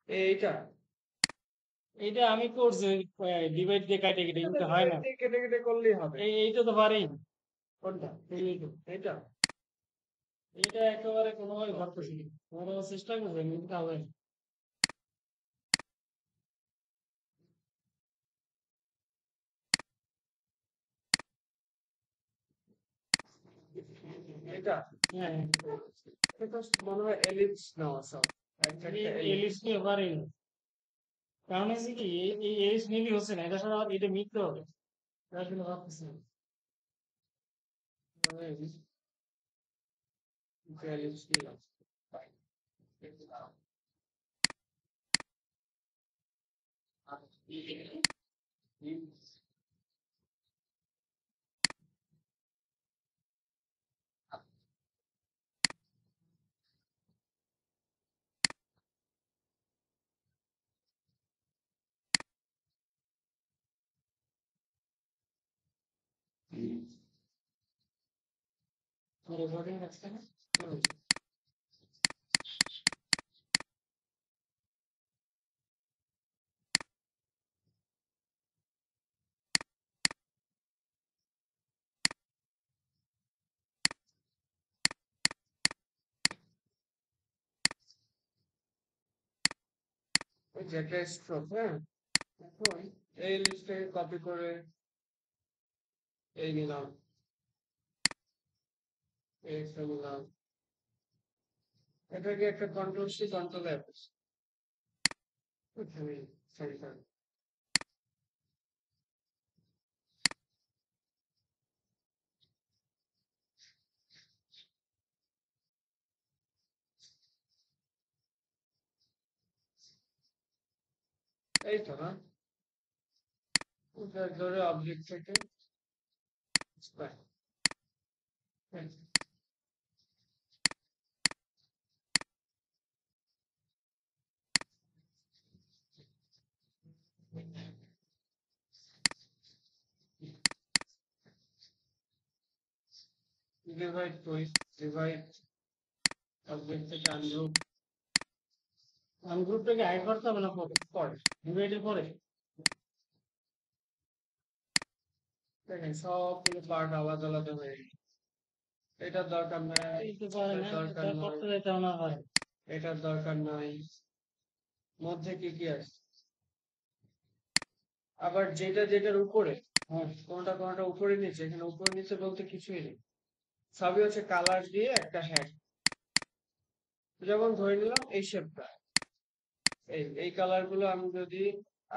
এইটা এটা আমি করছি ডিভাইড দিয়ে কাটে কেটে, কিন্তু হয় না। কেটে কেটে করলেই হবে। এইটা তো পারেই না। কোনটা? এইটা এটা একেবারে কোনোভাবে পারতেছি না। কোনো চেষ্টা করবেন কিন্তু হবে না। এটা হ্যাঁ, এটা মনে হয় এলিপস নেওয়া সব একটা একটা এলিপস। এলিস নিয়ে পারেই না। কারণ হচ্ছে কি, এই এলিস নিলে হচ্ছে না, এটা সাথে আবার এটা মিলতে হবে। তার জন্য ভাবতেছি না। এলিপস নিলাম। রেকর্ডিং আছে না? ওই যে একটা স্ট্রোক, হ্যাঁ, এখন এই লিস্টটাকে কপি করে এই নিলাম, এইটা নিলাম, এটাকে একটা control C control F, sorry sorry, এই তো না, ওটা ধরে অবজেক্ট থেকে ডিভাইড করি, ডিভাইড অবজেক্ট থেকে আনগ্রুপ। আনগ্রুপটাকে হাইড করতে হবে না পরে? পরে ডিভাইডের পরে? দেখেন সবগুলো পার্ট আলাদা আলাদা হয়ে গেছে। এটার দরকার নাই, এইটা পারে এটার না, দরকার এটা নাই, করতে যেতে না হয়। এটার দরকার নাই, মধ্যে কি কি আছে, আবার যেটা যেটার উপরে, হ্যাঁ, কোনটা কোনটা উপরে নিচে, এখানে উপরে নিচে বলতে কিছুই নেই, সবই হচ্ছে কালার দিয়ে একটা হ্যাক। যেমন ধরে নিলাম এই শেপটা, এই কালার গুলো আমি যদি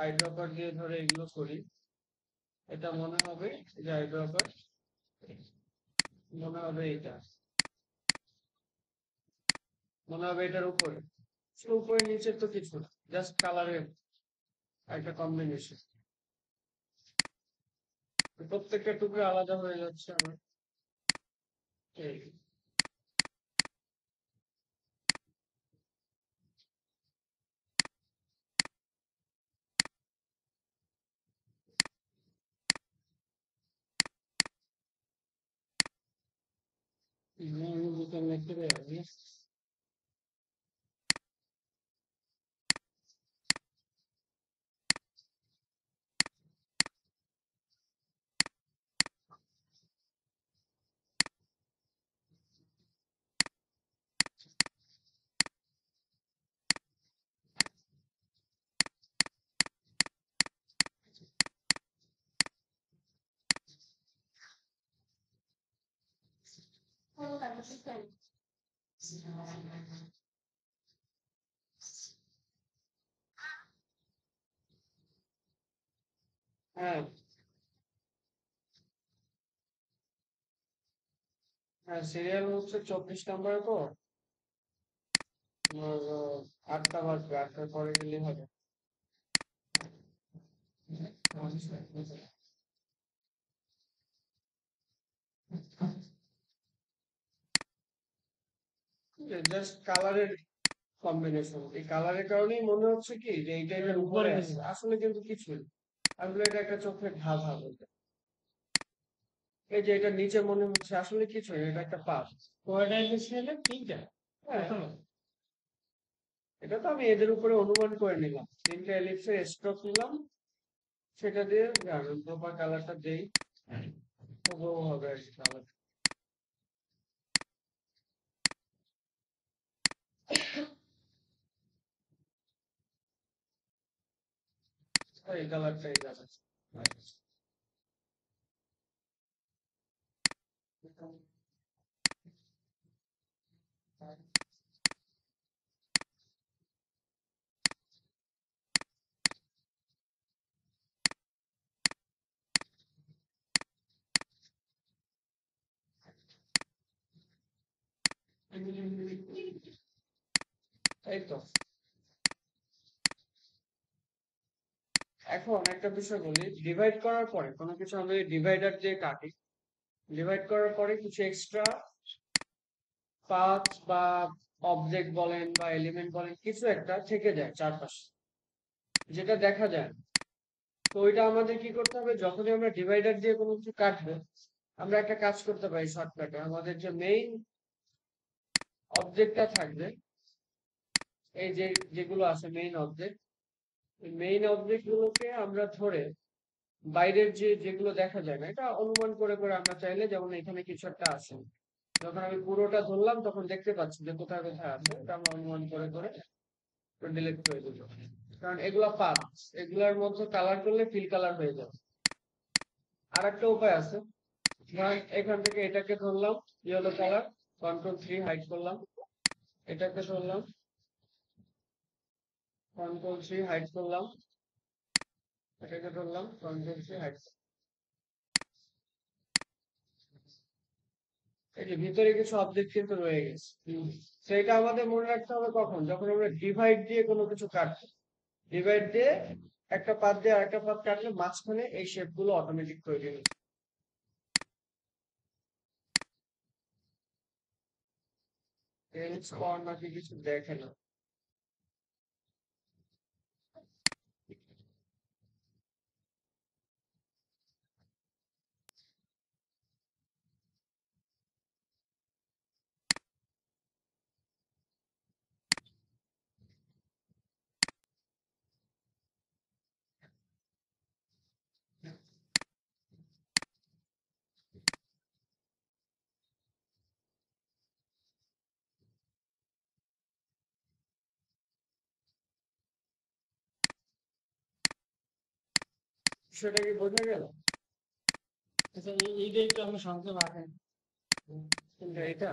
আইড্রপার দিয়ে ধরে এগুলো করি, এটা মনে হবে যে আইড্রপার, মনে হবে এটা, মনে হবে এটার উপরে, উপরে নিচে তো কিছু না, জাস্ট কালারের একটা কম্বিনেশন। প্রত্যেকটা টুকরো আলাদা হয়ে যাচ্ছে আমার। এই আমি বুঝতে লিখতে পারি। হ্যাঁ, হ্যাঁ, সিরিয়াল হচ্ছে 24 নম্বরের পর, আর 8টা বাজবে, 8টার পরে গেলেই হবে। জাস্ট কালারের কম্বিনেশন, এই কালারের কারণেই মনে হচ্ছে কি যে এই টাইপের উপরে উপরে আছে, নিচে। আসলে কিন্তু কিছুই না। আসলে এটা একটা চোখের ধাঁধা বলতে, এই যে এটা নিচে মনে হচ্ছে আসলে কিছুই না, এটা একটা পাত। কয়টা এলিস নিলে? তিনটা? হ্যাঁ, প্রথমে এটা তো আমি এদের উপরে অনুমান করে নিলাম, 3টা এলিপসের স্ট্রোক নিলাম, সেটা দিয়ে প্রপার কালারটা দেই, হুবহু হবে আর কি কালার। এই কালারটাই যাচ্ছে। এই তো। এখন একটা বিষয় বলি, ডিভাইড করার পরে কোনো কিছু আমি ডিভাইডার দিয়ে কাটি, ডিভাইড করার পরে কিছু এক্সট্রা পাথ বা অবজেক্ট বলেন বা এলিমেন্ট বলেন, কিছু একটা থেকে যায় চারপাশে, যেটা দেখা যায় না। তো ওইটা আমাদের কি করতে হবে, যখনই আমরা ডিভাইডার দিয়ে কোনো কিছু কাটবো, আমরা একটা কাজ করতে পারি শর্টকাটে। আমাদের যে মেইন অবজেক্টটা থাকবে, এই যে যেগুলো আছে মেইন অবজেক্ট, মেইন অবজেক্ট গুলোকে আমরা ধরে বাইরের যেগুলো দেখা যায় না, এটা অনুমান করে করে আমরা চাইলে, যেমন এখানে কিছু একটা আছে, যখন আমি পুরোটা ধরলাম তখন দেখতে পাচ্ছি যে কোথায় কোথায় আছে, এটা আমরা অনুমান করে করে ডিলিট করে দিল। কারণ এগুলা পাথ, এগুলার মধ্যে কালার করলে ফিল কালার হয়ে যাবে। আর একটা উপায় আছে, ধরেন এখান থেকে এটাকে ধরলাম ইয়েলো কালার, Ctrl+3 হাইড করলাম, এটাকে ধরলাম Ctrl+3 হাইড করলাম, এটাকে ধরলাম Ctrl+3 হাইড। এই যে ভিতরে কিছু অবজেক্ট কিন্তু রয়ে গেছে, সেটা আমাদের মনে রাখতে হবে কখন, যখন আমরা ডিভাইড দিয়ে কোনো কিছু কাটবো। ডিভাইড দিয়ে একটা পাত দিয়ে আরেকটা পাত কাটলে মাঝখানে এই শেপ গুলো অটোমেটিক তৈরি হয়ে যায়। এলস পাওয়ার নাকি কিছু দেখে না। সেটা কি বোঝা গেল? আচ্ছা, এইটা একটু আপনি সংক্ষেপে আঁকেন। কিন্তু এটা,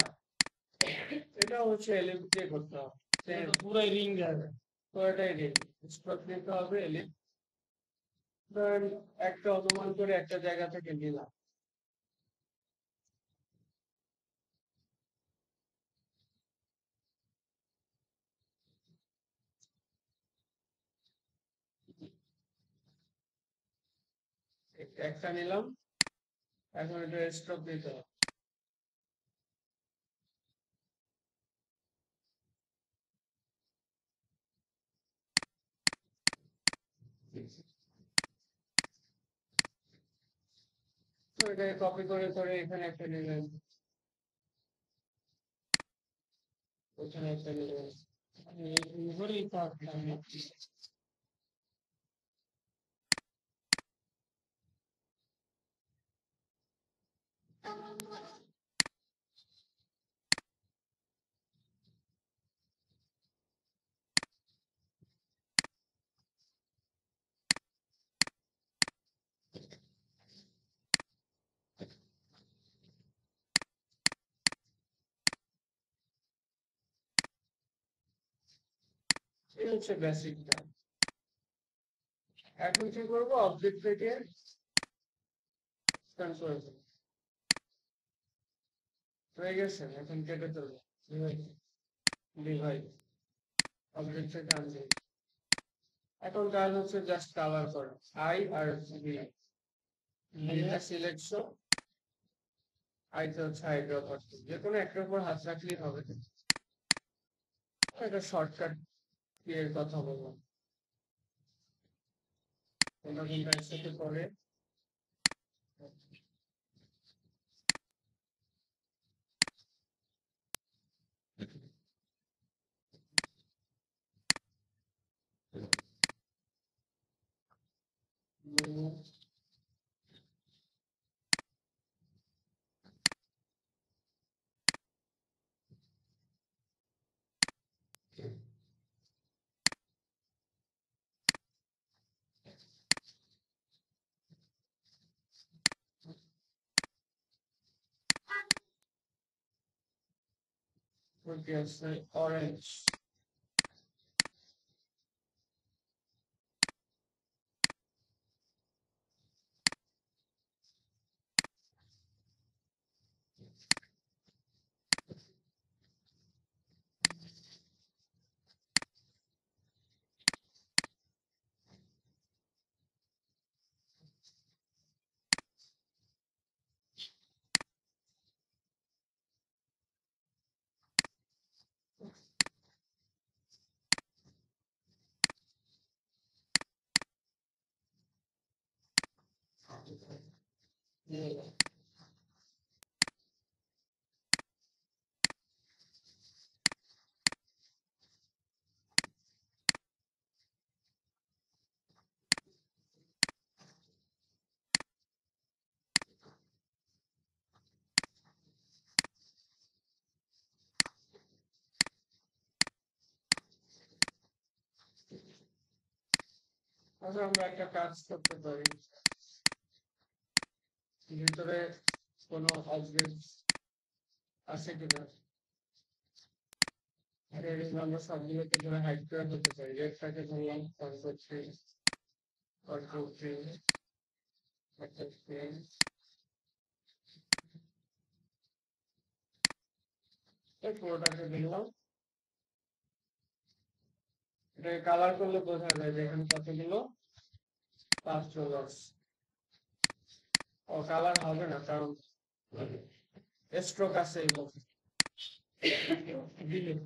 এটা হচ্ছে এলিপ্স দিয়ে করতে হবে। এটা তো পুরাই রিং যাবে। তো এটাই রিং, স্ট্রোক দিতে হবে এলিপ্স। ধরেন একটা অনুমান করে একটা জায়গা থেকে নিলাম, একটা নিলাম, এখন এটা স্ট্রোক দিতে হবে। তো এটাকে কপি করে করে এখানে একটা নিলেন, ওখানে একটা নিলেন, এইভাবেই তো আঁকতে হবে। এখানে। এই হচ্ছে বেসিকটা। এখন কি করবো, অবজেক্ট থেকে স্ক্যান করে দেবো, হয়ে গেছে। এখন কেটে দেবো, ডিভাইড, অবজেক্ট থেকে আনবে। এখন কাজ হচ্ছে জাস্ট কালার করা, আই আর বি, এটা সিলেকশন, আইতে হচ্ছে আইড্র করতে, যে কোনো একটার উপর হাত রাখলেই হবে। একটা শর্টকাট এর কথা বললাম, তোমরা কিন্তু একসাথে করে ওকে আছে অরেঞ্জ। আচ্ছা আমরা একটা কাজ করতে পারি, ভিতরে কোনো অবজেক্ট আছে কিনা আর এর আমরা সবগুলোকে ধরে হাইড করে ফেলতে পারি। রেডটাকে ধরলাম কন্ট্রোল থ্রি, একটা স্ক্রিন, এই পুরোটাকে দিলাম। এটাকে কালার করলে বোঝা যায় যে এখানে কতগুলো পাঁচ চলে আসছে। ও কালার হবে না কারণ স্ট্রোক আছে এই মধ্যে। ডিলিট,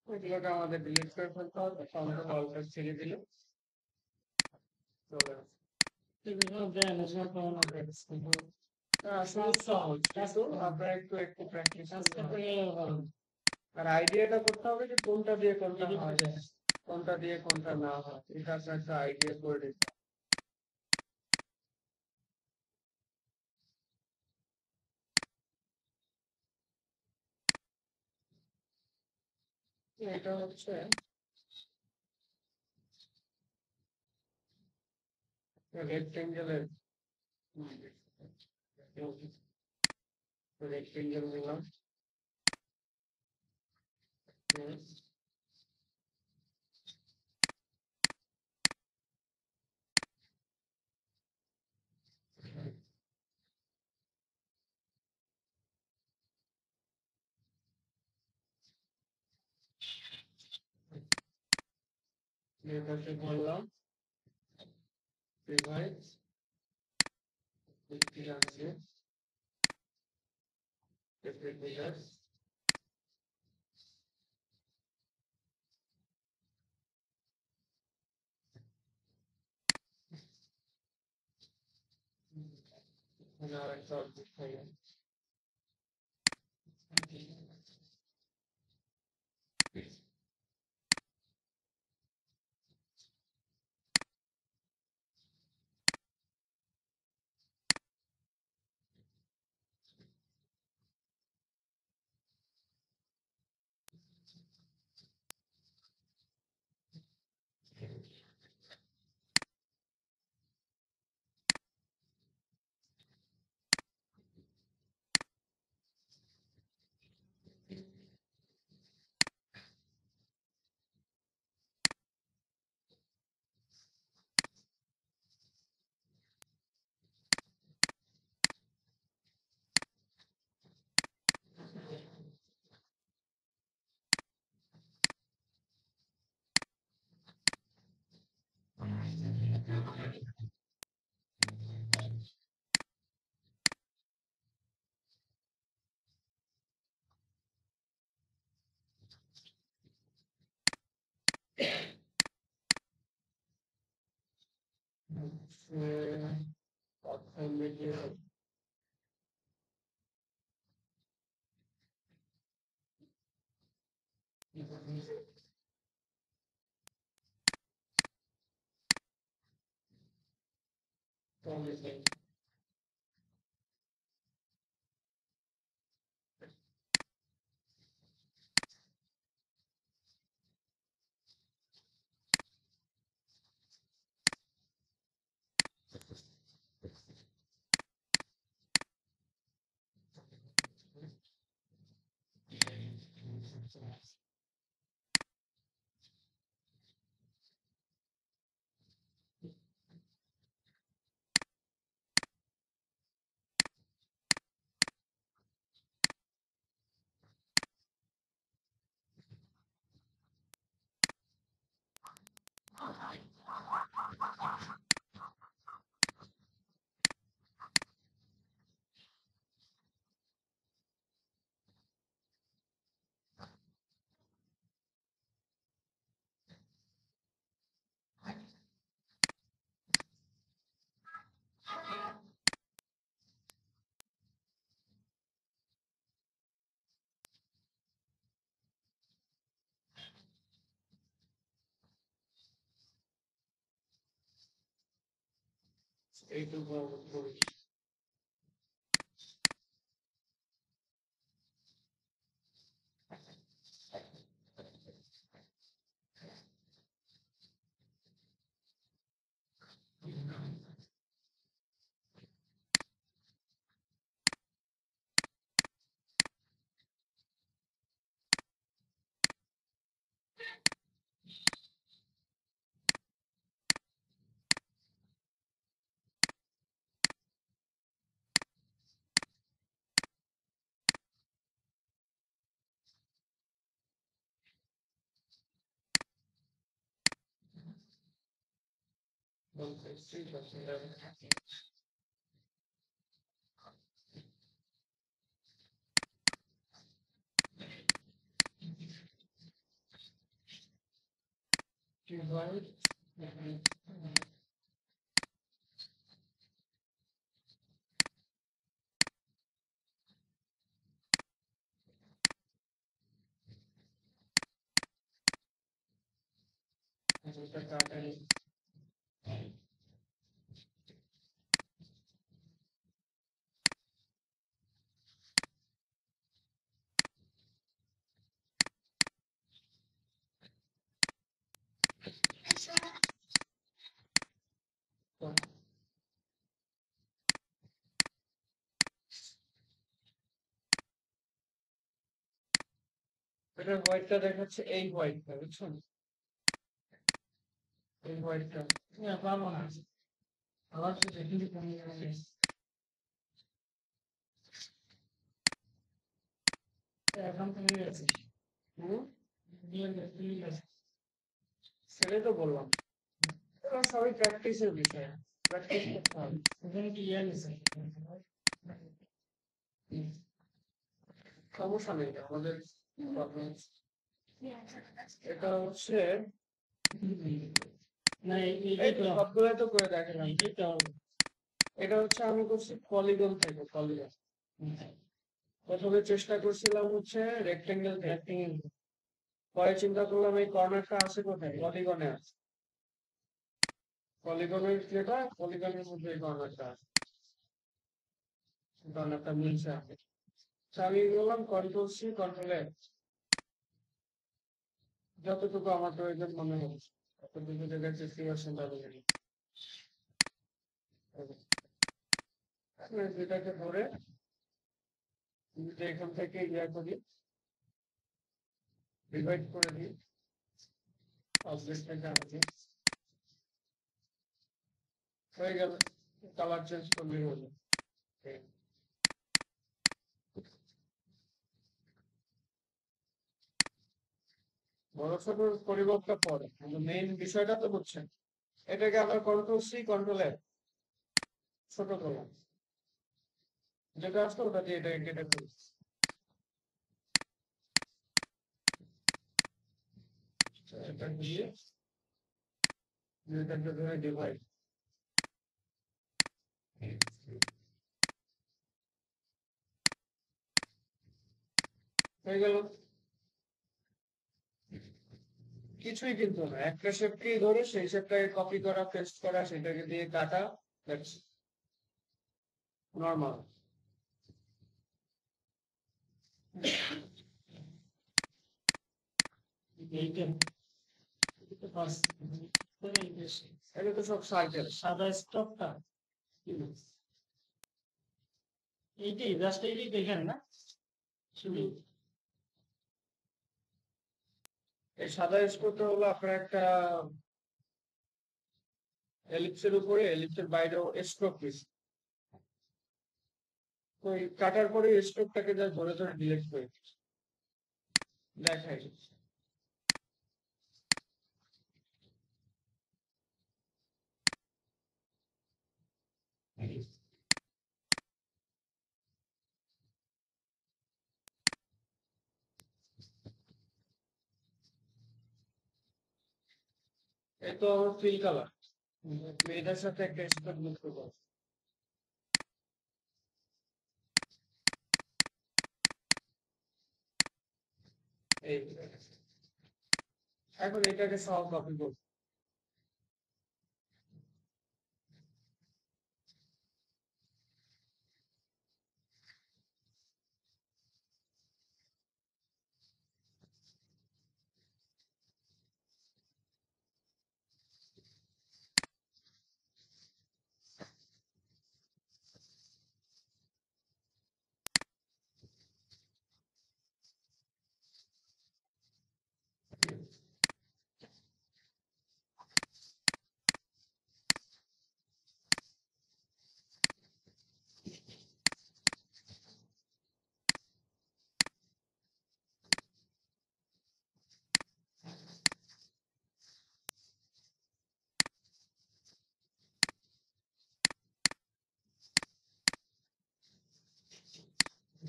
ওইগুলোকে আমাদের ডিলিট করে ফেলতে হবে, তাহলে অলটা ছেড়ে দিলে চলে আসে। এগুলো দেন, এগুলো তো অনেক দেখছি। আসলে সহজ, কিন্তু আপনারা একটু একটু প্র্যাকটিস আজকে করতে তো হবে। ভালো। আর আইডিয়াটা করতে হবে যে কোনটা দিয়ে কোনটা হয়, কোনটা দিয়ে কোনটা না হয়, এটা আপনার একটা আইডিয়া করে দিতে হবে। এটা হচ্ছে রেক্টেঙ্গেলের, রেক্টেঙ্গেল নিলাম। এটাকে বললাম ডিভাইড, আছে আরেকটা অবজেক্ট হয়ে গেল। এইটুকু করি। এটা হোয়াইটটা দেখাচ্ছে, এই হোয়াইটটা বুঝছেন, এই হোয়াইটটা। পারবো না আবার তো দেখি কমে যাবে এখন তো নিয়ে গেছে নিয়ে গেছে সেটাই তো বললাম, এগুলো সবই প্র্যাকটিসের বিষয়, প্র্যাকটিস করতে হবে। এখানে কি ইয়ে গেছে সমস্যা নেই আমাদের problem। এটা হচ্ছে না এই এইটাই তো তো সবগুলাই তো করে দেখালাম। এইটাই তো হবে এটা হচ্ছে আমি করছি পলিগন থেকে, পলিগন। প্রথমে চেষ্টা করছিলাম হচ্ছে রেক্টেঙ্গেল থেকে, rectangle পরে চিন্তা করলাম এই কর্নারটা আছে কোথায়, পলিগনে আছে। পলিগনের যেটা, পলিগনের মধ্যে এই কর্নারটা আছে, কর্নারটা মিলছে আছে। আমি বললাম কন্ট্রোল সি কন্ট্রোল এফ, যতটুকু আমার প্রয়োজন মনে হচ্ছে ততটুকু জায়গায় 50% আলাদা। যেটাকে ধরে যদি এখান থেকে ইয়া করি, ডিভাইড করে দিই, অবজেক্টটাকে আনছি, হয়ে গেল। কালার চেঞ্জ করলেই হলো। বড় ছোট পরিবর্তন পরে, কিন্তু মেইন বিষয়টা তো বুঝছেন। এটাকে আবার কন্ট্রোল সি কন্ট্রোল এফ, ছোট করলাম, যেটা আসতো ওটা দিয়ে এটা কেটে ফেলি। এটা দিয়ে এটাকে ধরে ডিভাইড, হয়ে গেল। কিছুই কিন্তু না, একটা শেপকেই ধরে সেই শেপটাকে কপি করা, পেস্ট করা, সেটাকে দিয়ে কাটা, নর্মাল। এইটা এটা পাস এটা তো সব সার্কেল। সাদা স্টকটা এইটাই জাস্ট এইটাই দেখেন না শুধু এই সাদা স্কোরটা হলো আপনার একটা এলিপসের উপরে, এলিপসের বাইরেও স্ট্রোক দিচ্ছে। তো এই কাটার পরে স্ট্রোকটাকে যা ধরে ধরে ডিলিট করে দেখাই। এই তো আমার ফিল কালার, এটার সাথে একটা স্ট্রোক যুক্ত করো। এই এখন এটাকে সহ কপি করবো,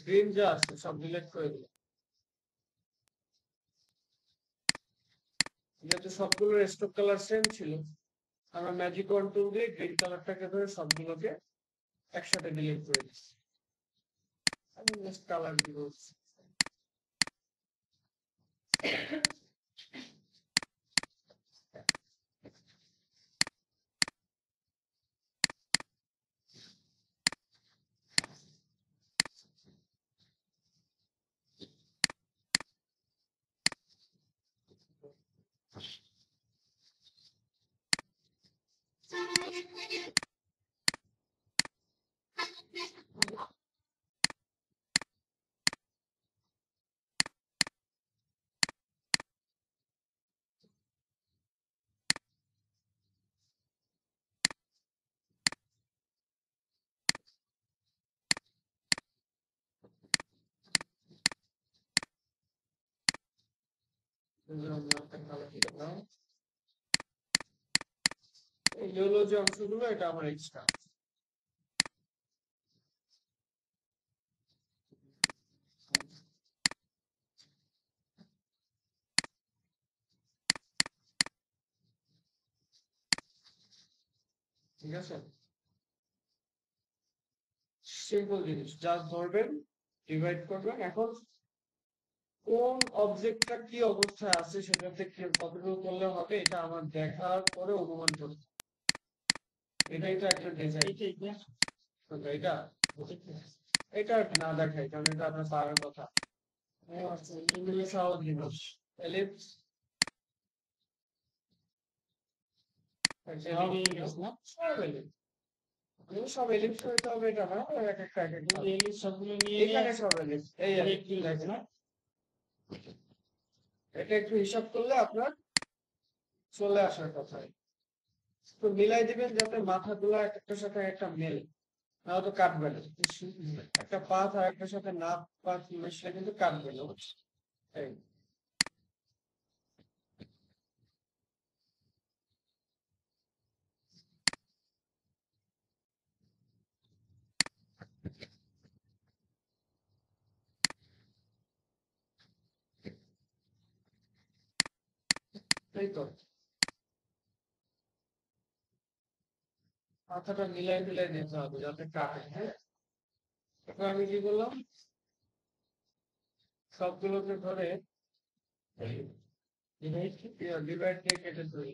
গ্রিন যা আছে সব ডিলিট করে দিলাম। যেহেতু সবগুলোর স্টোক কালার সেম ছিল, আমরা ম্যাজিক কন্ট্রোল দিয়ে গ্রিন কালারটাকে ধরে সবগুলোকে একসাথে ডিলিট করে দিচ্ছি। আমি জাস্ট কালার দিব। এই ইয়েলো যে অংশগুলো এটা আমার এক্সট্রা। ঠিক আছে, সিম্পল জিনিস, জাস্ট ধরবেন, ডিভাইড করবেন। এখন কোন অবজেক্টটা কি অবস্থায় আছে সেটাতে কতটুকু করলে হবে এটা আমার দেখার পরে অনুমান করতে হবে। এটাই তো একটা ডিজাইন। এটা এটা না দেখাই কারণ এটা আপনার স্যারের কথা। এগুলো সহজ জিনিস। এলিপস সব এলিপস, সব এলিপস হইতে হবে এটা না, এক একটা এক একটা এলিস সবগুলো নিয়ে এখানে সব এলিপস। এই এলিপস দেখেন, না এটা একটু হিসাব করলে আপনার চলে আসার কথা। তো মিলাই দিবেন যাতে মাথাগুলো একটার সাথে একটা মেলে, না তো কাটবে না। একটা পাত আর একটার সাথে না পাত মিশলে কিন্তু কাটবে না। এই এই তো মাথাটা মিলাই মিলাই নিতে হবে যাতে কাটে। হ্যাঁ, এবার আমি কি করলাম, সবগুলোকে ধরে ডিভাইড দিয়ে কেটে ধরি।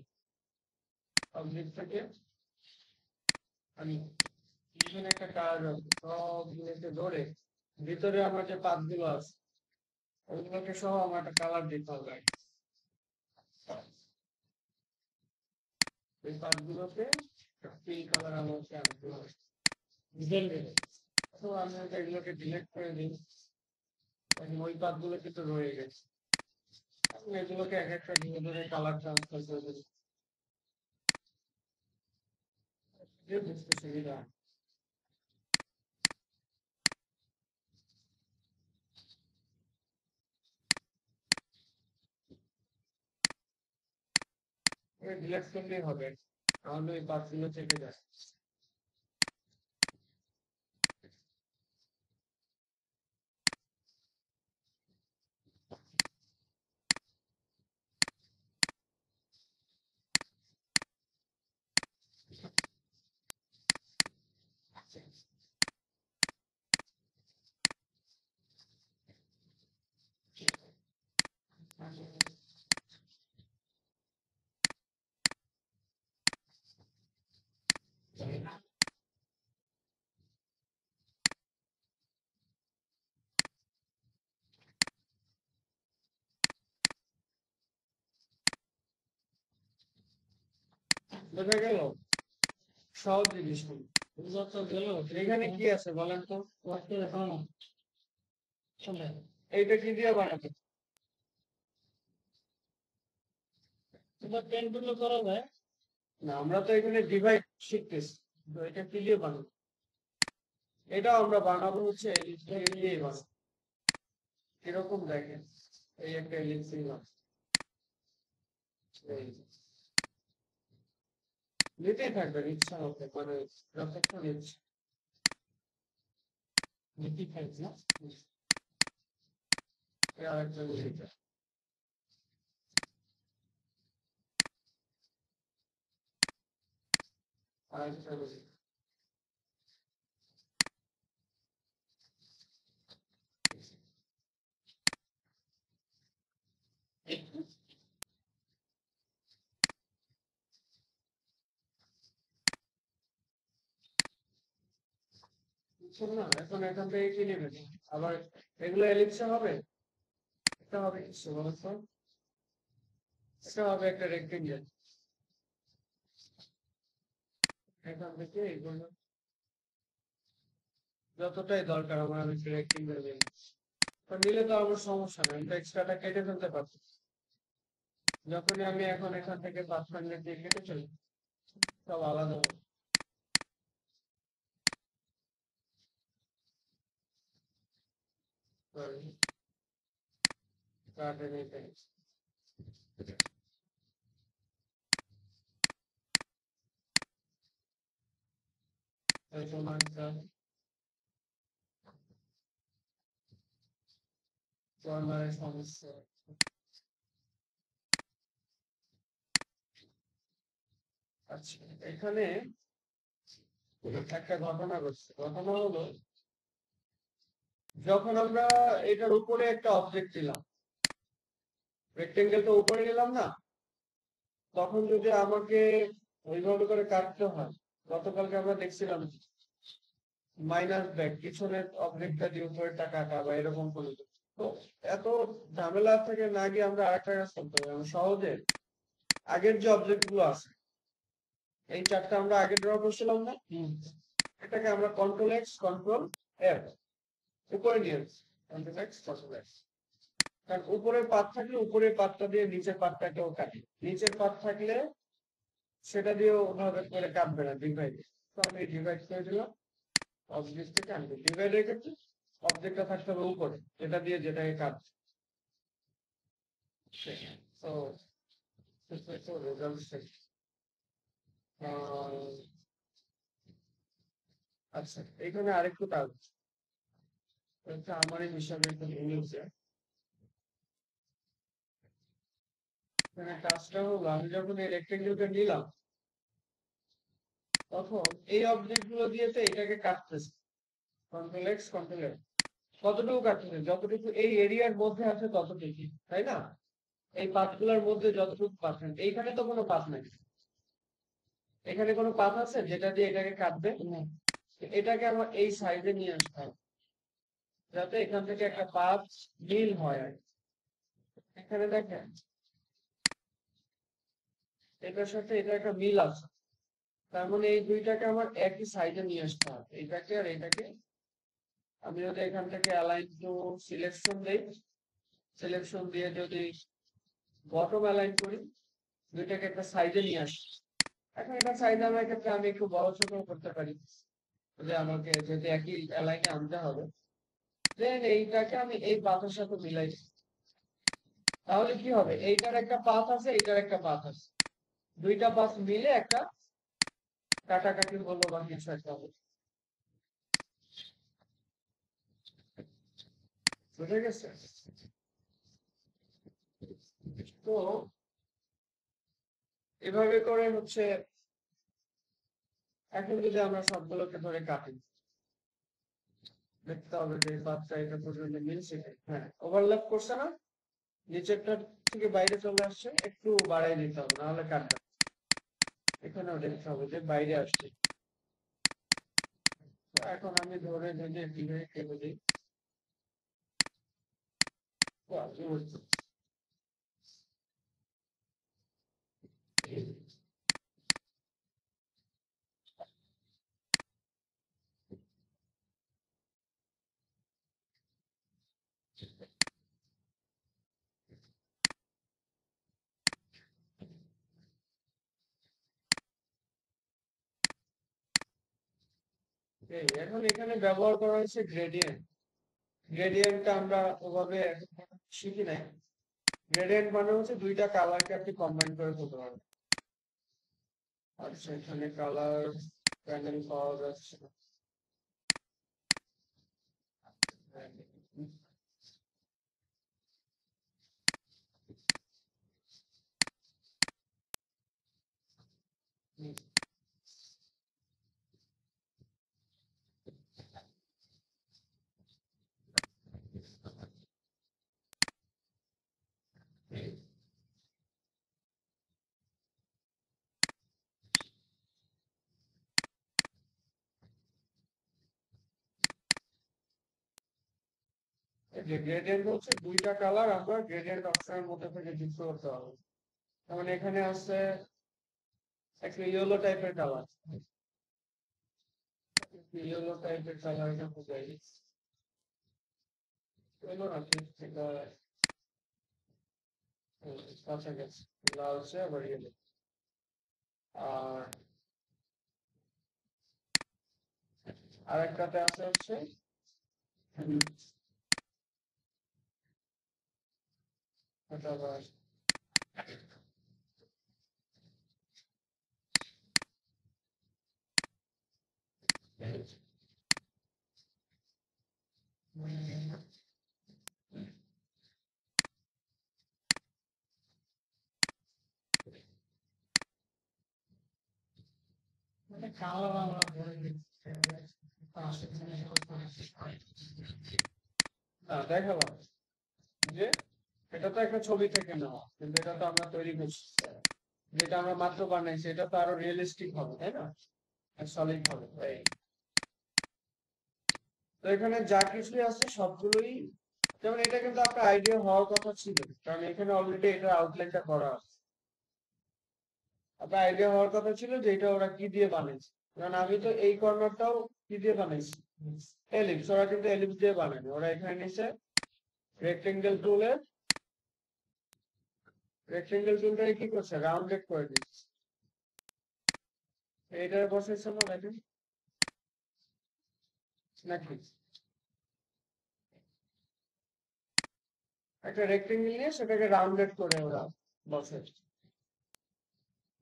অবজেক্ট থেকে আমি এখানে একটা কাজ আছে, সবগুলোকে ধরে ভিতরে আমার যে পাতগুলো আছে ওইগুলোকে সহ আমার একটা কালার দিতে হবে। এই পাতগুলোকে পিঙ্ক কালার আমাকে আনতে হবে। তো আমি এগুলোকে ডিলিট করে দিই, ওই পাতগুলো কিন্তু রয়ে গেছে। আমি এগুলোকে এক একটা ধীরে ধরে কালার ট্রান্সফার করে দিই, বুঝতে সুবিধা হয়। ডিলেট করলেই হবে, তাহলে ওই পাতগুলো থেকে যায়। দেখা গেল সহজ জিনিস। এখানে কি আছে বলেন তো, এইটা কি দিয়ে বানাবে? পেন্টগুলো করা যায়। না, আমরা তো এখানে ডিভাইড শিখতেছি, তো এটা কি দিয়ে বানাবো? এটাও আমরা বানাবো হচ্ছে এলিপস দিয়েই বানাবো। এরকম দেখেন, এই একটা এলিপস নিলাম, এই নিতেই থাকবেন ইচ্ছা মতো, মানে যতক্ষণ ইচ্ছা। 55 না? আরেকটা মিলিটা আরেকটা মিলি বুঝছেন না? এখন এখান থেকে কি নেবেন? আবার এগুলো এলিপসে হবে? এটা হবে কিছু বলুন তো? এটা হবে একটা রেক্টেঙ্গেল। এখান থেকে এগুলো যতটাই দরকার আমার আমি একটা রেক্টেঙ্গেল নিয়ে নিলে তো আমার সমস্যা নেই, আমি তো এক্সট্রাটা কেটে ফেলতে পারছি। যখনই আমি এখন এখান থেকে পাঁচমিনিট দিয়ে কেটে ফেলি সব আলাদা হবে। কাটে নিতে তোমার কর্নারের সমস্যা। আচ্ছা, এখানে একটা ঘটনা ঘটছে। ঘটনা হলো যখন আমরা এটার উপরে একটা অবজেক্ট দিলাম, রেক্টেঙ্গেলটা উপরে নিলাম না, তখন যদি আমাকে ওইভাবে করে কাটতে হয়, গতকালকে আমরা দেখছিলাম মাইনাস ব্যাক পিছনের অবজেক্টটা দিয়ে উপরেরটা কাটা বা এরকম করে। তো এত ঝামেলা থেকে না গিয়ে আমরা আরেকটা কাজ করতে পারি, আমরা সহজে আগের যে অবজেক্ট গুলো আছে এই চারটা আমরা আগে ড্র করছিলাম না, এটাকে আমরা কন্ট্রোল এক্স কন্ট্রোল এফ উপরে নিয়ে আসছি। কন্ট্রোল এক্স কন্ট্রোল এফ, কারণ উপরের পাত থাকলে উপরের পাতটা দিয়ে নিচের পাতটাকেও কাটি, নিচের পাত থাকলে সেটা দিয়েও ওভাবে করে কাটবে না, ডিভাইড। তো আমি ডিভাইড করে দিলাম অবজেক্ট থেকে আনবে, ডিভাইড রেখেছি অবজেক্টটা থাকতে হবে উপরে, যেটা দিয়ে যেটাকে কাটছে। তো রেজাল্ট আচ্ছা, এখানে আরেকটু কাজ এটা আমার এই হিসাবে একটা ভুল হচ্ছে। এখানে কাজটা হলো আমি যখন এই রেক্টেঙ্গেলটা নিলাম তখন এই অবজেক্ট গুলো দিয়ে তো এটাকে কাটতেছে, কন্ট্রোল এক্স কন্ট্রোল এফ, কতটুকু কাটতেছে যতটুকু এই এরিয়ার মধ্যে আছে ততটুকু, তাই না? এই পাথগুলোর মধ্যে যতটুকু পাথ নেই, এইখানে তো কোনো পাথ নাই, এখানে কোনো পাথ আছে যেটা দিয়ে এটাকে কাটবে না। এটাকে আমার এই সাইডে নিয়ে আসতে হবে যাতে এখান থেকে একটা পাথ মিল হয় আর কি। এখানে দেখেন এটার সাথে এটা একটা মিল আছে, তার মানে এই দুইটাকে আমার একই সাইডে নিয়ে আসতে হবে, এটাকে আর এটাকে। আমি যদি এখান থেকে অ্যালাইন টু সিলেকশন দেই, সিলেকশন দিয়ে যদি বটম অ্যালাইন করি, দুইটাকে একটা সাইডে নিয়ে আসি। এখন এটা সাইডে আমার ক্ষেত্রে আমি একটু বড় ছোট করতে পারি, যে আমাকে যদি একই অ্যালাইনে আনতে হবে, দেন এইটাকে আমি এই পাথের সাথে মিলাই দিই। তাহলে কি হবে, এইটার একটা পাথ আছে এইটার একটা পাথ আছে, দুইটা পাথ মিলে একটা কাটাকাটি হলো বা কিছু একটা হবে। বুঝে গেছে? তো এভাবে করে হচ্ছে এখন যদি আমরা সবগুলোকে ধরে কাটি, দেখতে হবে যে এই পাতটা এটা পর্যন্ত মিলছে কি। হ্যাঁ, ওভারল্যাপ করছে না, নিচেরটা থেকে বাইরে চলে আসছে, একটু বাড়াই দিতে হবে নাহলে কাটবে। এখানেও দেখতে হবে যে বাইরে আসছে। তো এখন আমি ধরে যদি এভাবে কেটে দিই, তো আপনি বুঝতে এখন এখানে ব্যবহার করা হয়েছে গ্রেডিয়েন্ট। গ্রেডিয়েন্টটা আমরা ওভাবে এখন শিখি নাই। গ্রেডিয়েন্ট মানে হচ্ছে দুইটা কালারকে আপনি কম্বাইন করে ফেলতে পারবেন। আচ্ছা, এখানে কালার প্যানেল পাওয়া যাচ্ছে না। যে গ্রেডিয়েন্ট হচ্ছে দুইটা কালার আমরা গ্রেডিয়েন্ট অপশনের মধ্যে থেকে যুক্ত করতে হবে। যেমন এখানে আছে একটা ইয়েলো টাইপের কালার, ইয়েলো টাইপের কালার এটা বোঝাই ইয়েলো না ঠিক এটা কাছাকাছি লালচে আবার ইয়েলো। আর আরেকটাতে আছে হচ্ছে এটা আবার মানে কালার আমরা দেখালাম যে এটা তো একটা ছবি থেকে নেওয়া, কিন্তু এটা তো আমরা তৈরি করছি, যেটা আমরা মাত্র বানাইছি এটা তো আরো রিয়েলিস্টিক হবে, তাই না, সলিড হবে। তো এখানে যা কিছুই আছে সবগুলোই, যেমন এটা কিন্তু আপনার আইডিয়া হওয়ার কথা ছিল, কারণ এখানে অলরেডি এটা আউটলাইনটা করা আছে। আপনার আইডিয়া হওয়ার কথা ছিল যে এটা ওরা কি দিয়ে বানাইছে, কারণ আমি তো এই কর্নারটাও কি দিয়ে বানাইছি, এলিপস। ওরা কিন্তু এলিপস দিয়ে বানায়নি, ওরা এখানে নিচে রেক্টেঙ্গেল টুলের রেক্টেঙ্গেল টুলটাকে কি করছে, রাউন্ডেড করে দিচ্ছে। এইটার বসাইছে না দেখেন নাকি, একটা রেক্টেঙ্গেল নিয়ে সেটাকে রাউন্ডেড করে ওরা বসে।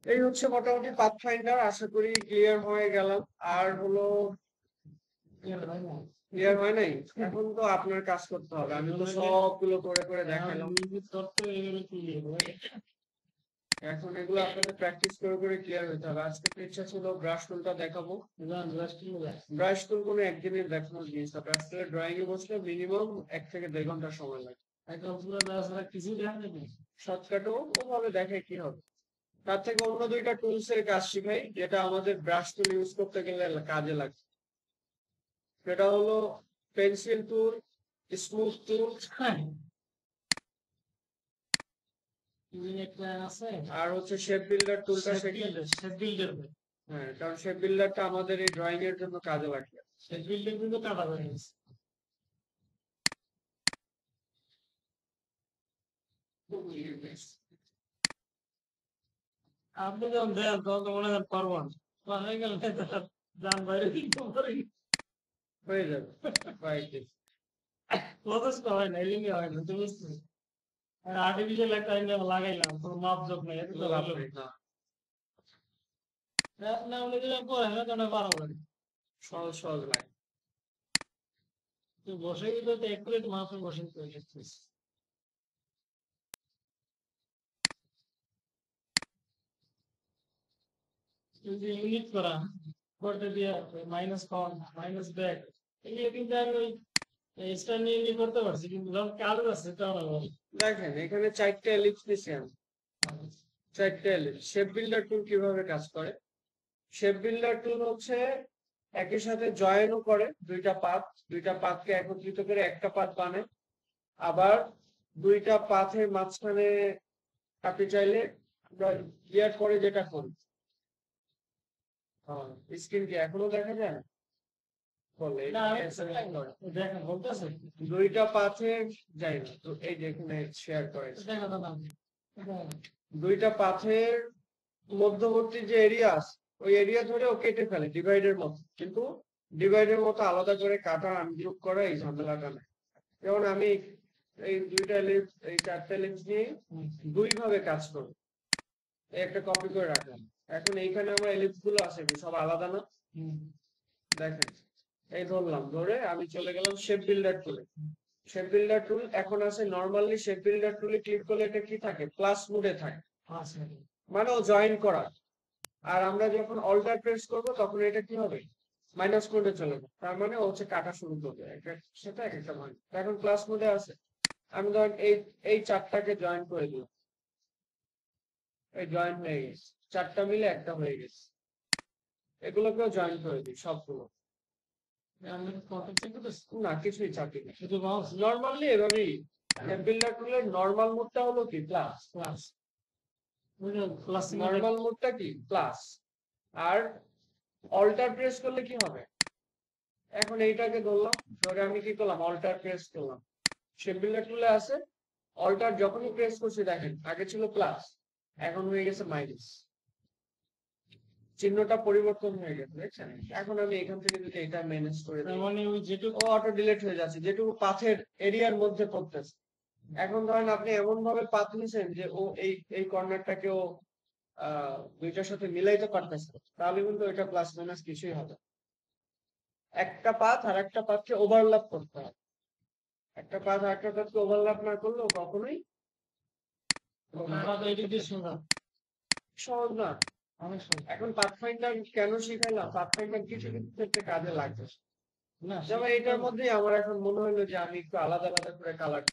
এই হচ্ছে মোটামুটি পাথফাইন্ডার, আশা করি ক্লিয়ার হয়ে গেলাম। আর হলো ক্লিয়ার হয় নাই, এখন তো আপনার কাজ করতে হবে, আমি তো সবগুলো করে করে দেখালাম। এখন এগুলো আপনাদের প্র্যাকটিস করে করে ক্লিয়ার হতে হবে। আজকে তো ইচ্ছা ছিল ব্রাশ টুলটা দেখাবো, ব্রাশ টুল কোনো একদিনের দেখানোর জিনিস না, ব্রাশ টুলের ড্রয়িং এ বসলে মিনিমাম 1 থেকে 2 ঘন্টা সময় লাগে। শর্টকাটও ওভাবে দেখে কি হবে, তার থেকে অন্য দুইটা টুলস এর কাজ শিখাই, যেটা আমাদের ব্রাশ টুল ইউজ করতে গেলে কাজে লাগে। সেটা হলো পেন্সিল টুল, স্মুথ টুল, আর হচ্ছে শেপ বিল্ডার টুলটা হ্যাঁ, কারণ শেপ বিল্ডারটা আমাদের এই ড্রয়িং এর জন্য কাজে লাগে। আপনি যখন দেন তখন তো মনে হয় পারবেন, হয়ে গেল যান বাইরে হয়ে যাবে রাইট। যথেষ্ট হয় না, এলিমি হয় না, তুমি আর্টিফিশিয়াল একটা লাগাইলাম, কোনো মাপ যোগ নেই, এত তো লাভ ভালো নেই, না না হলে দিলাম পরে না কেন পারবো না, সহজ সহজ লাগে। তুই বসে গেলে তো একুরেট মাপে বসে করছিস, যদি ইউনিট করা করতে দিয়ে মাইনাস কম মাইনাস ব্যাক, এগুলো কিন্তু আমি ওই স্টার নিয়ে করতে পারছি, কিন্তু যখন কাজ আছে তখন দেখেন এখানে 4টে এলিপস দিছি আমি, 4টে এলিপস। শেপ বিল্ডার টুল কিভাবে কাজ করে, শেপ বিল্ডার টুল হচ্ছে একই সাথে জয়েনও করে দুইটা পাথকে একত্রিত করে একটা পাথ বানায়। আবার দুইটা পাথের মাঝখানে আপনি চাইলে আমরা ইয়ার পরে যেটা করি, স্ক্রিন কি এখনো দেখা যায় না, বলে না দেখেন বলতেছে দুইটা পাথের যাই না তো, এই যে এখানে শেয়ার করে দেখা তো না, দুইটা পাথের মধ্যবর্তী যে এরিয়া আছে ওই এরিয়া ধরে ও কেটে ফেলে ডিভাইডের মতো, কিন্তু ডিভাইডের মতো আলাদা করে কাটা আনগ্রুপ করা এই ঝামেলাটা নেই। যেমন আমি এই 4টে লিঙ্ক নিয়ে 2 ভাবে কাজ করব, একটা কপি করে রাখলাম। এখন এইখানে আমরা এলিপস গুলো আছে সব আলাদা না, দেখেন এই ধরলাম, ধরে আমি চলে গেলাম শেপ বিল্ডার টুলে। শেপ বিল্ডার টুল এখন আছে নরমালি শেপ বিল্ডার টুলে ক্লিক করলে এটা কি থাকে, প্লাস মোডে থাকে, মানে ও জয়েন করা। আর আমরা যখন অল্টার প্রেস করব তখন এটা কি হবে, মাইনাস মোডে চলে যাবে, তার মানে ও হচ্ছে কাটা শুরু করবে সেটা এক একটা মানে। এখন প্লাস মোডে আছে, আমি ধরেন এই চারটাকে জয়েন করে দিলাম, এই জয়েন হয়ে গেছে, চারটা মিলে একটা হয়ে গেছে। এগুলোকেও জয়েন করে দিই সবগুলো। না কিছুই চাপি না, শুধু মাউস নর্মালি এভাবেই। বিল্ডার টুলের নর্মাল মোডটা হলো কি প্লাস, প্লাস নর্মাল মোডটা কি প্লাস। আর অল্টার প্রেস করলে কি হবে, এখন এইটাকে ধরলাম, ধরে আমি কি করলাম, অল্টার প্রেস করলাম। শেপ বিল্ডার টুলে আছে অল্টার, যখনই প্রেস করছি দেখেন আগে ছিল প্লাস, এখন হয়ে গেছে মাইনাস, চিহ্নটা পরিবর্তন হয়ে গেছে, দেখছেন। এখন আমি এখান থেকে যদি এটা ম্যানেজ করে দিই, মানে ওই যেটুকু ও অটো ডিলিট হয়ে যাচ্ছে, যেটুকু পাথের এরিয়ার মধ্যে পড়তেছে। এখন ধরেন আপনি এমন ভাবে পাথ নিছেন যে ও এই কর্নারটাকে ও দুইটার সাথে মিলাইতে পারতেছে, তাহলে কিন্তু এটা প্লাস মাইনাস কিছুই হবে না। একটা পাথ আর একটা পাথকে ওভারল্যাপ করতে হবে, একটা পাথ আর একটা পাথকে ওভারল্যাপ না করলেও কখনোই সহজ না। অনেক সময় এখন পাথফাইন্ডার কেন শিখাইলাম, পাথফাইন্ডার কিছু কিছু ক্ষেত্রে কাজে লাগবে না, যেমন এটার মধ্যেই আমার এখন মনে হলো যে আমি একটু আলাদা আলাদা করে কালার,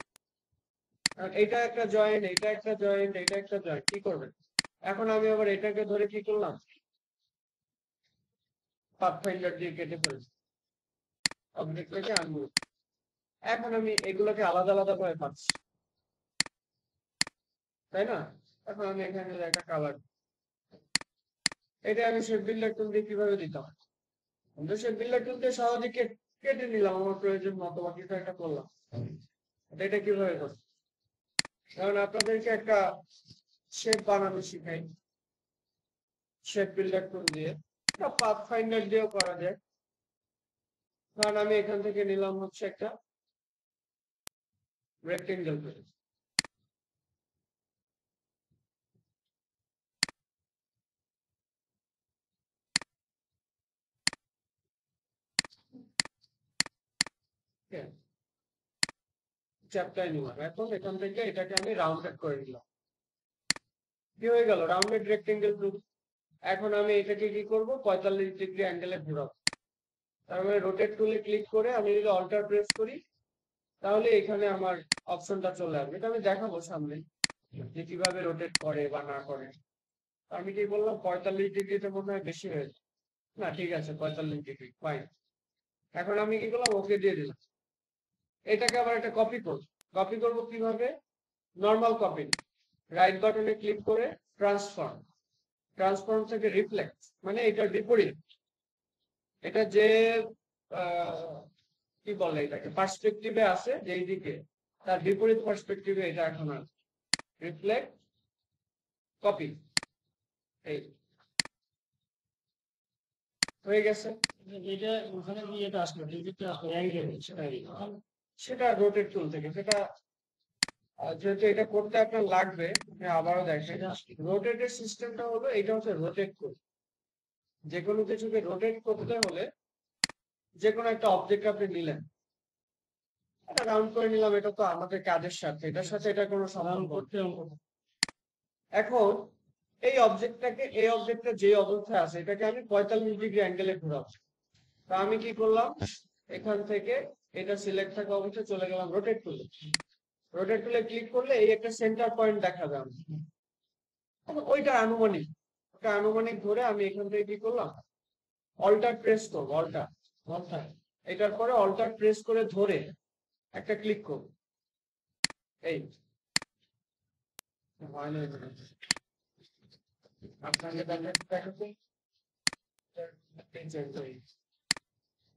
এটা একটা জয়েন্ট, এটা একটা জয়েন্ট, এটা একটা জয়েন্ট, কি করবেন। এখন আমি আবার এটাকে ধরে কি করলাম, পাথফাইন্ডার দিয়ে কেটে ফেলছি, অবজেক্ট থেকে আনবো। এখন আমি এগুলোকে আলাদা আলাদা করে পাচ্ছি, তাই না। এখন আমি এখানে একটা কালার, এটা আমি শেপ বিল্ডার টুল দিয়ে কিভাবে দিতাম, আমি শেপ বিল্ডার টুল দিয়ে সহজে কেটে নিলাম আমার প্রয়োজন মতো, বা কিছু একটা করলাম। এটা কিভাবে করবো, কারণ আপনাদেরকে একটা শেপ বানানো শিখাই শেপ বিল্ডার টুল দিয়ে, পাথ ফাইন্ডার দিয়েও করা যায়। কারণ আমি এখান থেকে নিলাম হচ্ছে একটা রেক্টেঙ্গেল করে, চ্যাপ্টার নিলাম। এখন এখান থেকে এটাকে আমি রাউন্ডেড করে নিলাম, কি হয়ে গেল, রাউন্ডেড রেক্টেঙ্গেল টুল। এখন আমি এটাকে কি করব, 45 ডিগ্রি অ্যাঙ্গেলে ঘোরাবো। তার মানে রোটেট টুলে ক্লিক করে আমি যদি অল্টার প্রেস করি, তাহলে এখানে আমার অপশনটা চলে আসবে। এটা আমি দেখাবো সামনে যে কিভাবে রোটেট করে বা না করে। আমি কি বললাম 45 ডিগ্রিতে মনে হয় বেশি হয়েছে, না ঠিক আছে 45 ডিগ্রি ফাইন। এখন আমি কি করলাম, ওকে দিয়ে দিলাম। এটাকে আবার একটা কপি করব, কপি করব কিভাবে, নর্মাল কপি, রাইট বাটনে ক্লিক করে ট্রান্সফর্ম, ট্রান্সফর্ম থেকে রিফ্লেক্ট, মানে এটার বিপরীত, এটা যে কি বলে এটাকে পার্সপেক্টিভে আছে যেই দিকে, তার বিপরীত পার্সপেক্টিভে এটা এখন আছে, রিফ্লেক্ট কপি, এই হয়ে গেছে। এটা ওখানে গিয়ে এটা আসলো, ডিজিটটা আসলো অ্যাঙ্গেল সেটা রোটেট টুল থেকে, সেটা যেহেতু এটা করতে আপনার লাগবে, আমি আবারও দেখেন রোটেটের সিস্টেমটা হলো, এটা হচ্ছে রোটেট করে, যে কোনো কিছুকে রোটেট করতে হলে যে কোনো একটা অবজেক্ট আপনি নিলেন, এটা রাউন্ড করে নিলাম, এটা তো আমাদের কাজের সাথে, এটার সাথে এটা কোনো সম্পর্ক নেই। এখন এই অবজেক্টটাকে, এই অবজেক্টটা যে অবস্থায় আছে এটাকে আমি 45 ডিগ্রি অ্যাঙ্গেলে ঘোরাবো। তা আমি কি করলাম, এখান থেকে এটা সিলেক্ট থাকা অবস্থায় চলে গেলাম রোটেট টুলে, রোটেট টুলে ক্লিক করলে এই একটা সেন্টার পয়েন্ট দেখাবে আমি, ওইটা আনুমানিক, ওটা আনুমানিক ধরে আমি এখান থেকে কি করলাম, অল্টার প্রেস করবো, অল্টার অল্টার, এটার পরে অল্টার প্রেস করে ধরে একটা ক্লিক করবো, এই আপনাকে দেখাতে,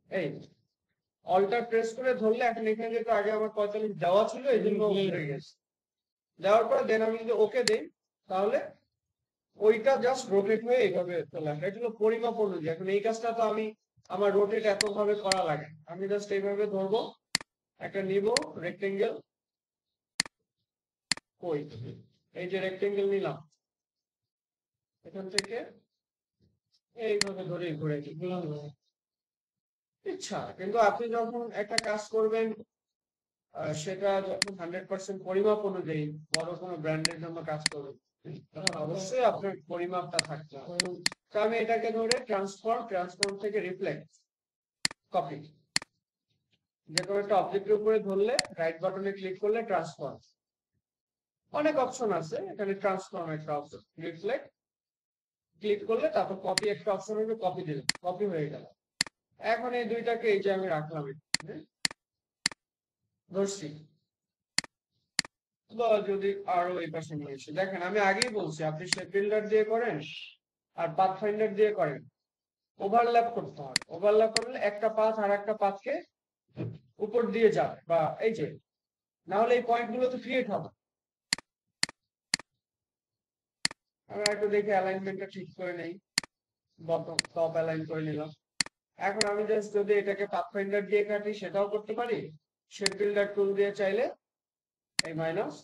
এই অল্টার প্রেস করে ধরলে এখন এখানে যেহেতু আগে আমার 45 দেওয়া ছিল এই জন্য হয়ে গেছে। দেওয়ার পরে দেন আমি যদি ওকে দেই, তাহলে ওইটা জাস্ট রোটেট হয়ে এইভাবে চলে আসে। এটা হলো পরিমাপ অনুযায়ী। এখন এই কাজটা তো আমি আমার রোটেট এত ভাবে করা লাগে, আমি জাস্ট এইভাবে ধরবো, একটা নিব রেক্টেঙ্গেল, কই এই যে রেক্টেঙ্গেল নিলাম, এখান থেকে এইভাবে ধরে ঘুরে দিই, ইচ্ছা, কিন্তু আপনি যখন একটা কাজ করবেন সেটা যখন 100% পরিমাপ অনুযায়ী বড় কোনো ব্র্যান্ডের জন্য কাজ করবেন তখন অবশ্যই আপনার পরিমাপটা থাকতে হবে। তো আমি এটাকে ধরে ট্রান্সফর্ম থেকে রিফ্লেক্ট, কপি, যে কোনো একটা অবজেক্টের উপরে ধরলে রাইট বাটনে ক্লিক করলে ট্রান্সফর্ম, অনেক অপশন আছে এখানে, ট্রান্সফর্ম একটা অপশন, রিফ্লেক্ট ক্লিক করলে তারপর কপি একটা অপশন হবে, কপি দিলাম, কপি হয়ে গেল। এখন এই দুইটাকে এই যে আমি রাখলাম এখানে, ধরছি, বা যদি আরো এই পাশে নিয়ে এসে দেখেন, আমি আগেই বলছি আপনি শেপ বিল্ডার দিয়ে করেন আর পাথফাইন্ডার দিয়ে করেন, ওভারল্যাপ করতে হবে। ওভারল্যাপ করলে একটা পাথ আর একটা পাথকে উপর দিয়ে যাবে, বা এই যে, না হলে এই পয়েন্ট গুলো তো ক্রিয়েট হবে। আমরা একটু দেখে অ্যালাইনমেন্টটা ঠিক করে নেই, বটম টপ অ্যালাইন করে নিলাম। এখন আমি জাস্ট যদি এটাকে পাথফাইন্ডার দিয়ে কাটি সেটাও করতে পারি, শেপ বিল্ডার টুল দিয়ে চাইলে এই মাইনাস।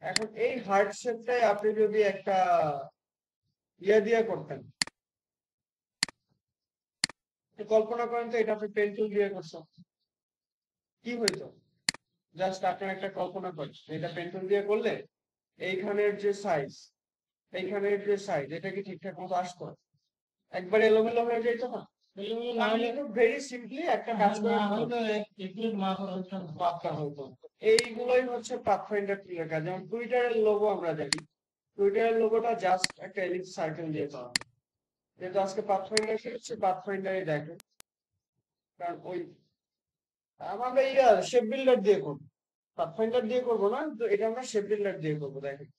এখন এই হার্ড শেপটাই আপনি যদি একটা ইয়ে দিয়ে করতেন, কল্পনা করেন তো এটা আপনি পেন টুল দিয়ে করছেন, কি হইতো? জাস্ট আপনার একটা কল্পনা করেন এটা পেন টুল দিয়ে করলে এইখানের যে সাইজ, এইখানের যে সাইজ, এটা কি ঠিকঠাক মতো আসতো? একবার এলোমেলো হয়ে যেত না? এলোমেলো না আমি হলে কিন্তু ভেরি সিম্পলি একটা কাজ করে না হলে একটু মাথা হচ্ছে না। মাপটা হতো। এইগুলোই হচ্ছে পাথফাইন্ডার টুলের কাজ। যেমন টুইটারের লোগো আমরা জানি, টুইটারের লোগোটা জাস্ট একটা এলিপস সার্কেল দিয়ে পাওয়া যায়। যেহেতু আজকে পাথফাইন্ডার হচ্ছে, পাথফাইন্ডারই দেখেন, কারণ ওই আমরা ইয়া শেপ বিল্ডার দিয়ে করবো, পাথফাইন্ডার দিয়ে করবো না, তো এটা আমরা শেপ বিল্ডার দিয়ে করবো। দেখেন,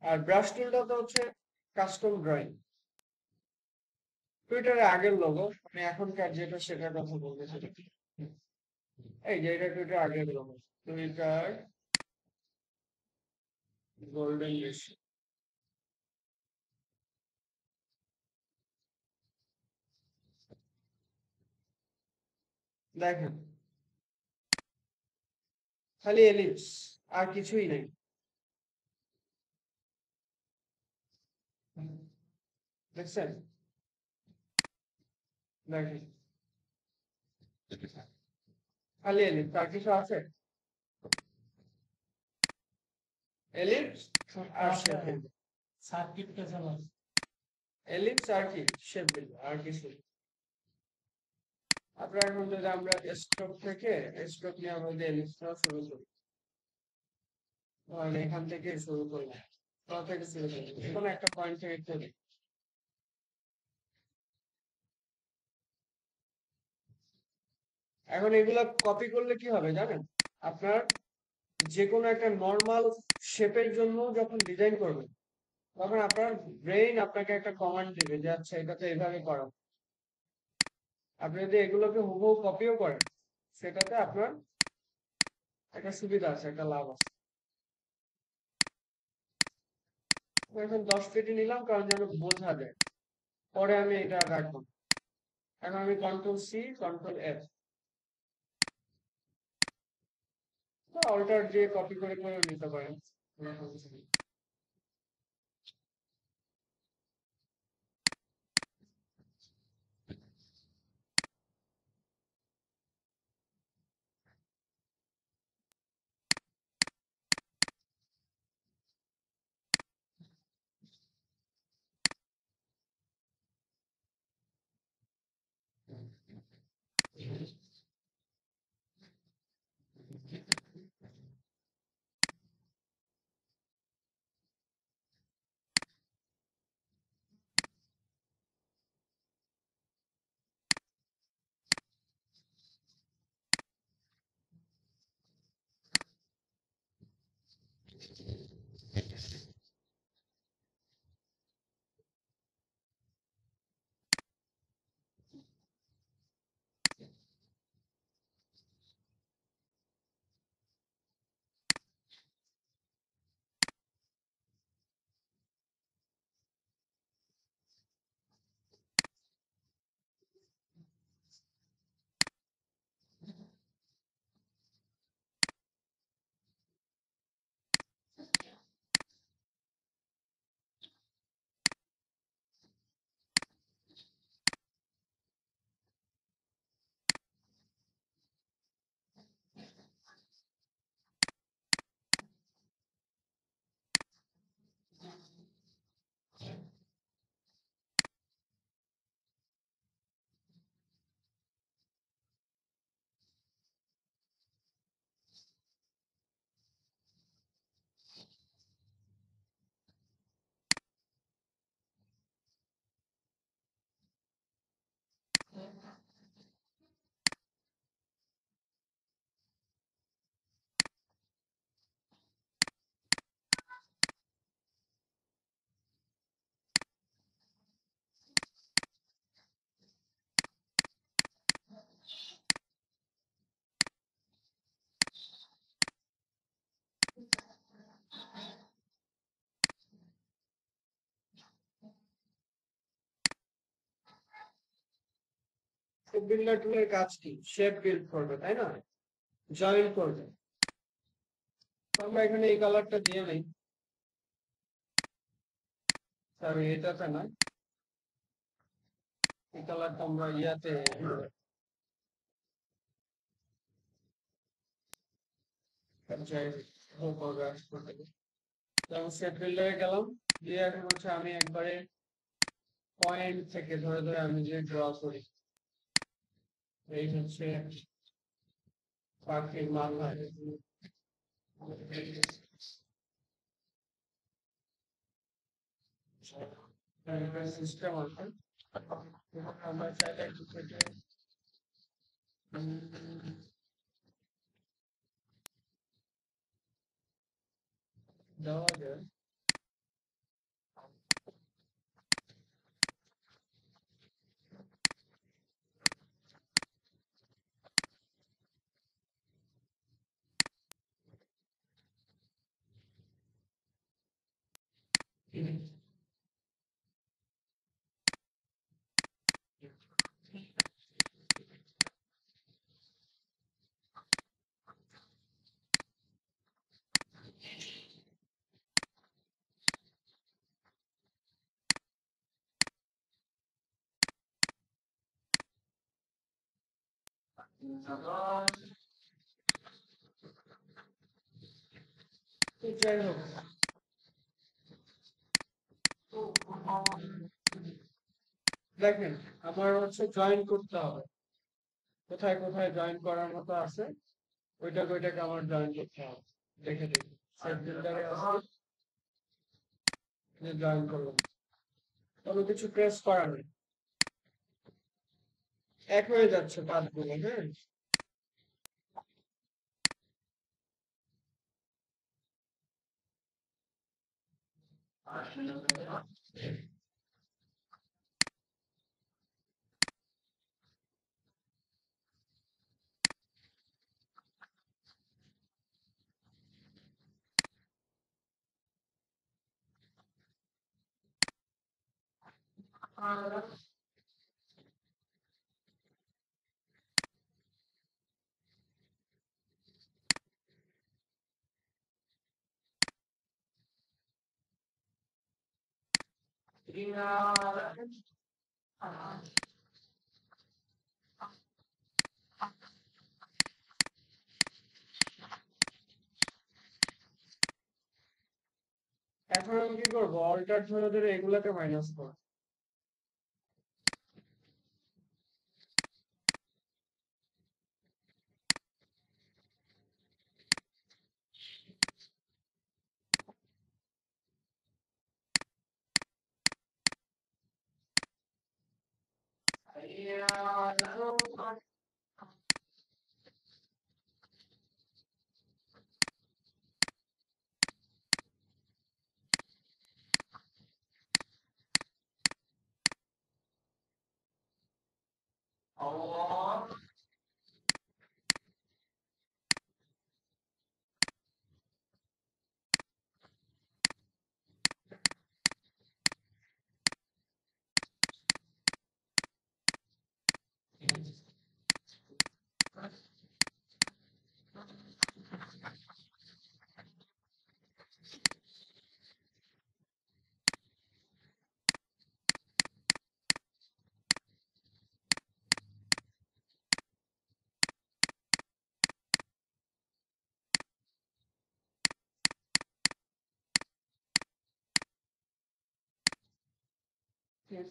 আর ব্রাশ টুলটা তো হচ্ছে কাস্টম ড্রয়িং। টুইটারের আগের লোগো, আমি এখনকার যেটা সেটার কথা বলতেছি। এই যে এটা টুইটার আগের লোগো, টুইটার গোল্ডেন রেশিও। দেখেন, খালি এলিপস, আর কিছুই নেই। দেখছেন? দেখেন, খালি এলিপস, আর কিছু আছে? এলিপস আর শেপ বিল্ডার, সার্কিট পেছানো এলিপস আর কি শেপ বিল্ডার, আর কিছু নেই। আপনার এখন যদি আমরা স্ট্রোক থেকে, স্ট্রোক নিয়ে আমরা যদি এলিপসটা শুরু করি, ধরেন এখান থেকে শুরু করলাম, কোথা থেকে শুরু করি, কোনো একটা পয়েন্ট থেকে করি। এখন এগুলা কপি করলে কি হবে জানেন? আপনার যে কোনো একটা নর্মাল শেপের জন্য যখন ডিজাইন করবেন, তখন আপনার ব্রেইন আপনাকে একটা কমান্ড দিবে যে আচ্ছা এটা তো এইভাবে করো। আপনি যদি এগুলোকে হুবহু কপিও করেন, সেটাতে আপনার একটা সুবিধা আছে, একটা লাভ আছে। তো এখন 10 কেজি নিলাম কারণ যেন বোঝা যায়, পরে আমি এটা রাখবো। এখন আমি control C, control F, alter দিয়ে কপি করে করে নিতে পারেন। বিল্ডার টুলের কাজ কি? শেপ বিল্ড করবে, তাই না? জয়েন করবে। তো আমরা এখানে এই কালারটা দিয়ে নেই, সরি এটাতে না, এই কালারটা আমরা ইয়াতে যেমন শেপ বিল্ডারে গেলাম, দিয়ে এখন হচ্ছে আমি একবারে পয়েন্ট থেকে ধরে ধরে আমি যে ড্র করি, এই হচ্ছে পাখির মাথা, সিস্টেম আছে। আমরা চাইলে একটু কেটে দেওয়া যায়। যাই হোক, দেখেন আমার হচ্ছে জয়েন করতে হবে, কোথায় কোথায় জয়েন করার মতো আছে ওইটাকে ওইটাকে আমার জয়েন করতে হবে। দেখে দেখি সেট বিল্ডারে আছে, জয়েন করলাম, তবে কিছু প্রেস করা নেই, এক হয়ে যাচ্ছে পাতগুলো। হ্যাঁ, এখন আমি কি করবো, অল্টার ধরে ধরে এগুলাকে মাইনাস করবো।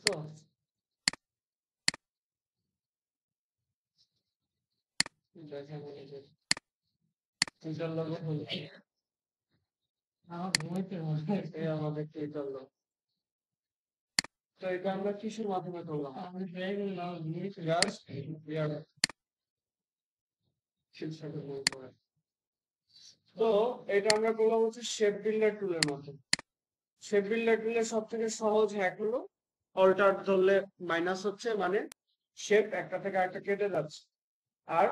তো দেখেন এই যে টিচার লোগো হলো, আমার ঘুমাইতে হবে। এই আমাদের টিচার লোগো। তো এটা আমরা কিসের মাধ্যমে করলাম? আমি ব্যাগ না ঘুমাইতে জাস্ট ইয়ার শীর্ষকে মনে করে। তো এটা আমরা করলাম হচ্ছে শেপ বিল্ডার টুলের মাধ্যমে। শেপ বিল্ডার টুলের সব থেকে সহজ হ্যাক হলো অল্টার ধরলে মাইনাস হচ্ছে, মানে শেপ একটা থেকে আরেকটা কেটে যাচ্ছে, আর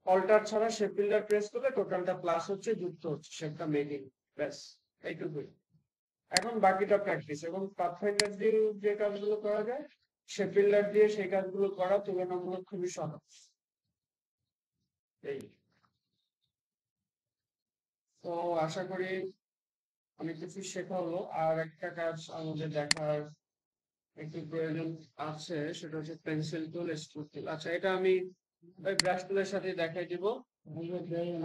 অল্টার ছাড়া শেপ বিল্ডার প্রেস করলে টোটালটা প্লাস হচ্ছে, যুক্ত হচ্ছে, শেপটা মেকিং। ব্যাস এইটুকুই। এখন বাকিটা প্র্যাকটিস এবং পাথফাইন্ডার দিয়ে যে কাজগুলো করা যায় শেপ বিল্ডার দিয়ে সেই কাজগুলো করা তুলনামূলক খুবই সহজ। এই তো আশা করি অনেক কিছু শেখা হলো। আর একটা কাজ আমাদের দেখার একটু প্রয়োজন আছে, সেটা হচ্ছে পেন্সিল টুল, স্ক্রু টুল। আচ্ছা, এটা আমি ওই ব্রাশ টুলের সাথে দেখাই দিব।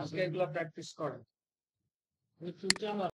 আজকে এগুলো প্র্যাকটিস করেন। ওই চুলটা আমার